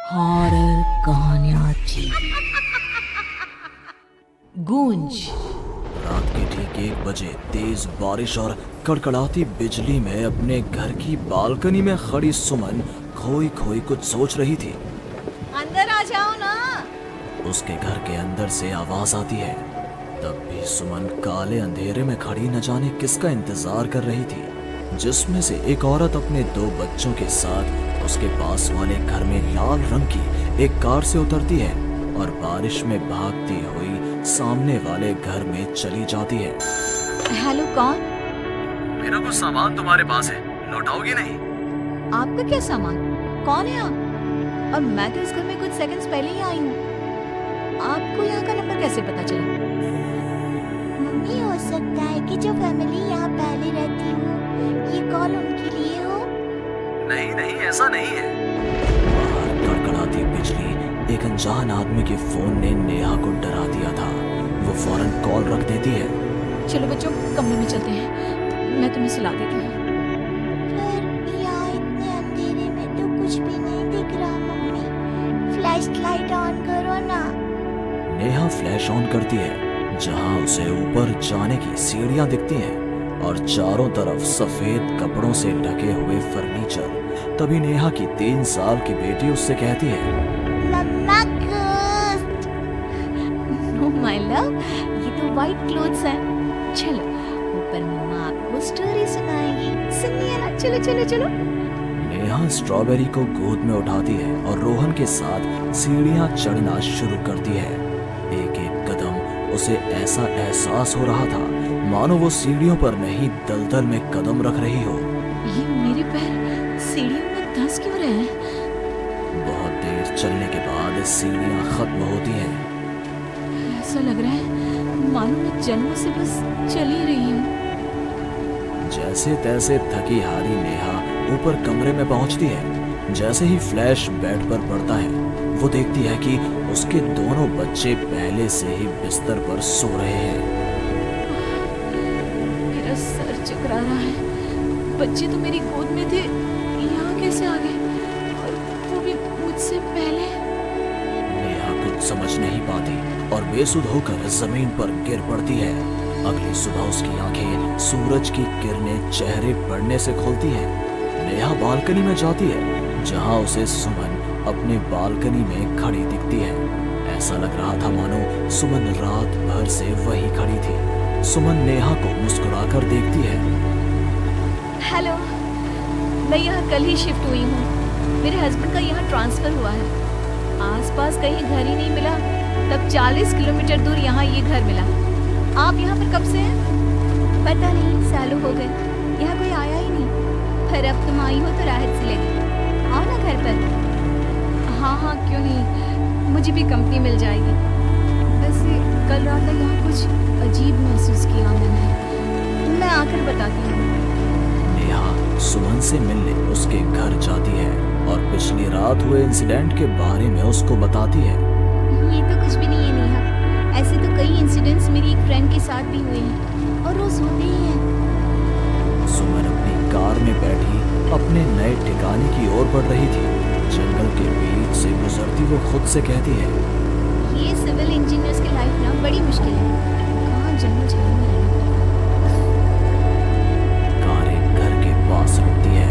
Horror कहानियाँ थी। गूंज। रात के ठीक 1 बजे तेज बारिश और कड़कड़ाती बिजली में अपने घर की बालकनी में खड़ी सुमन खोई खोई कुछ सोच रही थी। अंदर आ जाओ ना। उसके घर के अंदर से आवाज आती है। तब भी सुमन काले अंधेरे में खड़ी न जाने किसका इंतजार कर रही थी, जिसमें से एक औरत अपने 2 बच्चों के साथ उसके पास वाले घर में लाल रंग की एक कार से उतरती है और बारिश में भागती हुई सामने वाले घर में चली जाती है। हेलो, कौन? मेरा कुछ सामान तुम्हारे पास है, लौटाओगे नहीं? आपका क्या सामान? कौन है आप? और मैं तो इस घर में कुछ सेकंड्स पहले ही आई हूँ। आपको यहाँ का नंबर कैसे पता चला? मम्मी, हो सकता है कि जो फैमिली यहाँ पहले रहती हो, ये कॉल उनके लिए हो। नहीं नहीं, ऐसा नहीं है। बाहर कड़कड़ाती बिजली एक अनजान आदमी के फोन ने नेहा को डरा दिया था। वो फौरन कॉल रख देती है। चलो बच्चों, कमरे में चलते हैं, मैं तुम्हें सुला देती हूँ। पर यहाँ इतने अंधेरे में तो कुछ भी नहीं दिख रहा मम्मी। फ्लैश लाइट ऑन करो ना। नेहा फ्लैश ऑन करती है, जहां उसे ऊपर जाने की सीढ़ियां दिखती हैं और चारों तरफ सफेद कपड़ों से ढके हुए फर्नीचर। तभी नेहा की 3 साल की बेटी उससे कहती है, मम्मा कुछ। नो माय लव, ये तो वाइट क्लोथ्स हैं। चलो ऊपर, मम्मा आपको स्टोरी सुनाएगी, सुनिए ना। चलो चलो चलो। नेहा स्ट्रॉबेरी को गोद में उठाती है और रोहन के साथ सीढ़ियां चढ़ना शुरू करती है। एक एक कदम उसे ऐसा एहसास हो रहा था मानो वो सीढ़ियों पर नहीं दलदल में कदम रख रही हो। ये मेरे पैर सीढ़ियों में धंस क्यों रहे हैं? बहुत देर चलने के बाद सीढ़ियां खत्म होती हैं। ऐसा लग रहा है मानो मैं जन्मों से बस चल ही रही हूँ। जैसे तैसे थकी हारी नेहा ऊपर कमरे में पहुंचती है। जैसे ही फ्लैश बेड पर पड़ता है, वो देखती है कि उसके दोनों बच्चे पहले से ही बिस्तर पर सो रहे हैं। मेरा सर चकरा रहा है। बच्चे तो मेरी गोद में थे, यहाँ कैसे आ गए? और वो भी मुझसे पहले। नेहा कुछ समझ नहीं पाती और बेसुध होकर जमीन पर गिर पड़ती है। अगली सुबह उसकी आंखें सूरज की किरणें चेहरे पड़ने से खुलती हैं। नेहा बालकनी में जाती है, जहां उसे सुमन अपने बालकनी में खड़ी दिखती है। ऐसा लग रहा था मानो सुमन रात भर से वहीं खड़ी थी। सुमन नेहा को मुस्कुराकर देखती है। हेलो, मैं यहाँ कल ही शिफ्ट हुई हूँ। मेरे हस्बैंड का यहाँ ट्रांसफर हुआ है। आसपास कहीं घर ही नहीं मिला, तब 40 किलोमीटर दूर यहाँ ये घर मिला। आप यहाँ पर कब से हैं? पता नहीं, सालों हो गए, यहाँ कोई आया ही नहीं। पर अब तुम आई हो तो राहत सी लगी। आओ ना घर पर। हाँ हाँ, क्यों नहीं, मुझे भी कंपनी मिल जाएगी। वैसे कल रात तक यहाँ कुछ अजीब महसूस किया मैंने। मैं आकर बताती हूँ। नेहा सुमन से मिलने उसके घर जाती है और पिछली रात हुए इंसिडेंट के बारे में उसको बताती है। ये तो कुछ भी नहीं है नेहा। ऐसे तो कई इंसिडेंट्स मेरी एक फ्रेंड के साथ भी हुए हैं और रोज होते ही हैं। सुमन अपनी कार में बैठी अपने नए ठिकाने की ओर बढ़ रही थी। जंगल के बीच से गुजरती वो खुद से कहती है, ये सिविल इंजीनियर्स की लाइफ ना बड़ी मुश्किल है। कहाँ जंगल झाड़ी में रहना पड़ता। कार एक घर के पास रुकती है।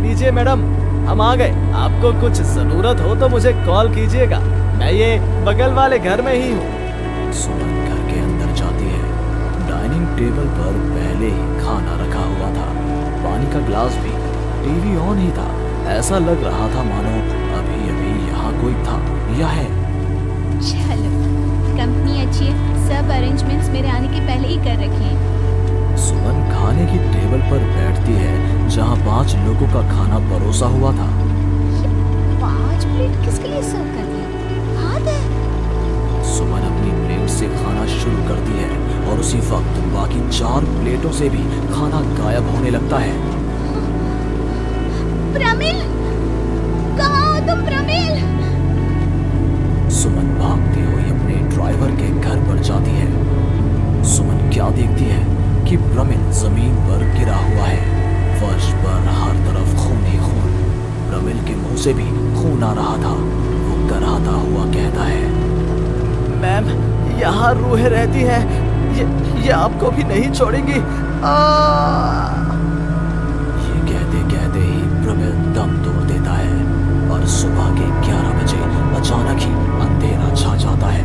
लीजिए मैडम, हम आ गए। आपको कुछ जरूरत हो तो मुझे कॉल कीजिएगा, मैं ये बगल वाले घर में ही हूँ। सुमन घर के अंदर जाती है। डाइनिंग टेबल पर पहले ही खाना रखा हुआ था, पानी का ग्लास भी, टीवी ऑन ही था। ऐसा लग रहा था मानो अभी अभी यहाँ कोई था या है। चलो, कंपनी अच्छी है, सब अरेंजमेंट्स मेरे आने के पहले ही कर रखे हैं। सुमन खाने की टेबल पर बैठती है, जहाँ 5 लोगों का खाना परोसा हुआ था। 5 प्लेट किसके लिए सर्व कर दिया? हाथ है। सुमन अपनी प्लेट से खाना शुरू करती है और उसी वक्त बाकी 4 प्लेटों से भी खाना गायब होने लगता है। प्रमिल, कहाँ हो तुम प्रमिल? सुमन भागती हुई अपने ड्राइवर के घर पर जाती है। सुमन क्या देखती है कि प्रमिल जमीन पर गिरा हुआ है। फर्श पर हर तरफ खून ही खून। प्रमिल के मुंह से भी खून खून आ रहा था। वो कराहता हुआ कहता है, मैम, यहाँ रूहें रहती हैं, ये आपको भी नहीं छोड़ेंगी। ये कहते कहते ही प्रमिल दम तोड़ देता है और सुबह के 11 बजे अचानक ही अंधेरा छा जाता है।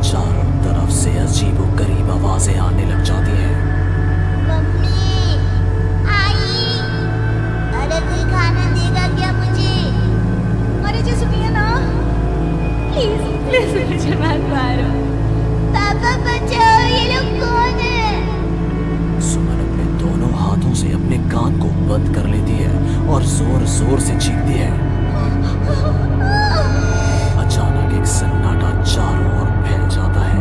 चारों तरफ से अजीबोगरीब आवाजें आने लग जाती हैं। मम्मी, आई, अरे कोई खाना देगा क्या मुझे? अरे जी सुनिए ना, प्लीज प्लीज मुझे मत मारो। पापा बचाओ, ये लोग कौन है? सुमन अपने दोनों हाथों से अपने कान को बंद कर लेती है और जोर जोर से चीखती है। अचानक एक सन्नाटा चारों ओर फैल जाता है।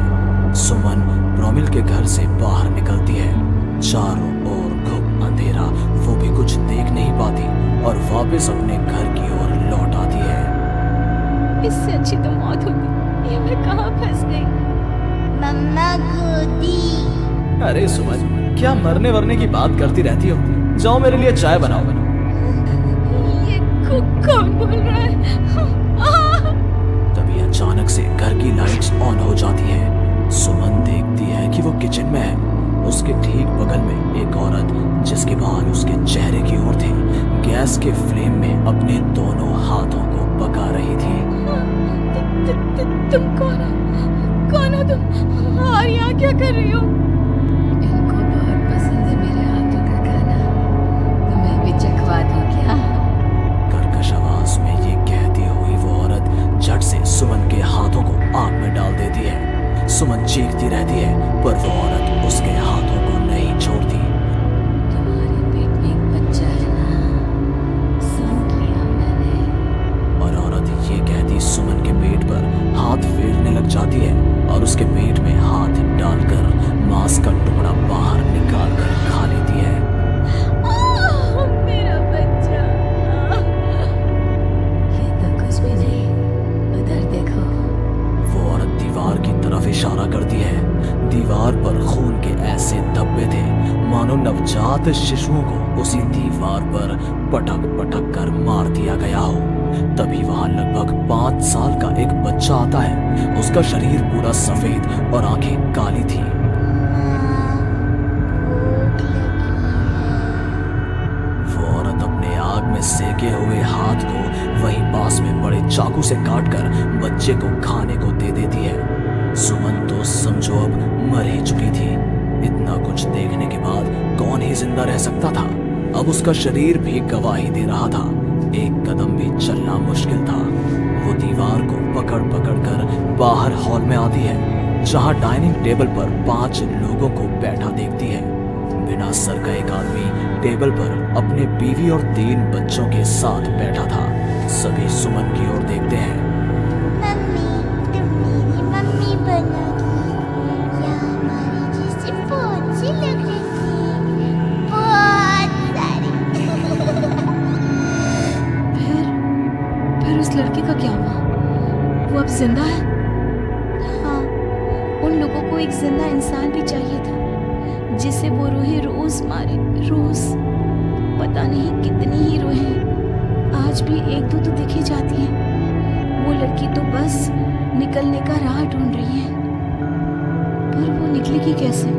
सुमन प्रोमिल के घर से बाहर निकलती है। चारों ओर घुप अंधेरा, वो भी कुछ देख नहीं पाती और वापस अपने घर की ओर लौट आती है। इससे अच्छी तो मौत होती। ये मैं कहाँ फंस गई? मम्मा गोदी। अरे सुमन, क्या मरने वरने की बात करती रहती हो? जाओ मेरे लिए चाय बनाओ। ये कौन बोल रहा है? तभी अचानक से घर की लाइट्स ऑन हो जाती है। सुमन देखती है कि वो किचन में है। उसके ठीक बगल में एक औरत, जिसके बाल उसके चेहरे की ओर थे, गैस के फ्लेम में अपने दोनों हाथों को पका रही थी। तुम कौन हो तुम? और यहाँ क्या कर रही हो? इनको बहुत पसंद है मेरे हाथों का खाना, तुम्हें भी चखवा दूं क्या? कर्कश आवाज में ये कहती हुई वो औरत झट से सुमन के हाथों को आग में डाल देती है। सुमन चीखती रहती है पर वो औरत उसके हाथों को नहीं छोड़ती। तुम्हारे पेट में एक बच्चा है ना, सुन लिया मैंने। और औरत ये कहती सुमन के पेट पर हाथ फेरने लग जाती है और उसके पेट में हाथ डालकर मांस का टुकड़ा बाहर निकाल कर खा लेती है। मेरा बच्चा। ये तो कुछ भी नहीं, उधर देखो। वो औरत दीवार की तरफ इशारा करती है। दीवार पर खून के ऐसे धब्बे थे मानो नवजात शिशुओं को उसी दीवार पर पटक पटक कर मार दिया गया हो। तभी वहां लगभग 5 साल का एक बच्चा आता है। उसका शरीर पूरा सफेद और आंखें काली थी। वो औरत अपने आग में सेके हुए हाथ को वहीं पास में बड़े चाकू से काटकर बच्चे को खाने को दे देती है। सुमन तो समझो अब मर ही चुकी थी। इतना कुछ देखने के बाद कौन ही जिंदा रह सकता था। अब उसका शरीर भी गवाही दे रहा था। एक कदम भी चलना मुश्किल था। वो दीवार को पकड़ पकड़ कर बाहर हॉल में आती है, जहां डाइनिंग टेबल पर 5 लोगों को बैठा देखती है। बिना सर का एक आदमी टेबल पर अपने बीवी और 3 बच्चों के साथ बैठा था। सभी सुमन की ओर देखते हैं। मम्मी, तुम मेरी मम्मी बनोगी। या हमारी जैसी बहुत सी लग रही थी, बहुत सारी। फिर उस लड़की का क्या हुआ? वो अब जिंदा है? हाँ, उन लोगों को एक जिंदा इंसान भी चाहिए था जिसे वो रूहें रोज मारे, रोज। पता नहीं कितनी ही रूहें आज भी 1-2 तो दिखी जाती हैं। वो लड़की तो बस निकलने का राह ढूंढ रही है, पर वो निकलेगी कैसे?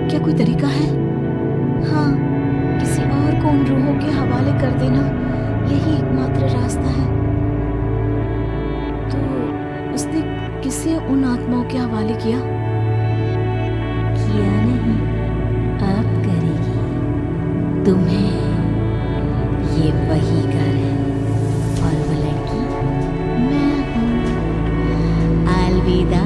क्या कोई तरीका है? हाँ, किसी और को उन रूहों के हवाले कर देना यही एकमात्र रास्ता है। तो उसने किसे उन आत्माओं के हवाले किया? किया नहीं, आप करेगी। तुम्हें ये वही घर है और वो लड़की मैं हूँ। अलविदा।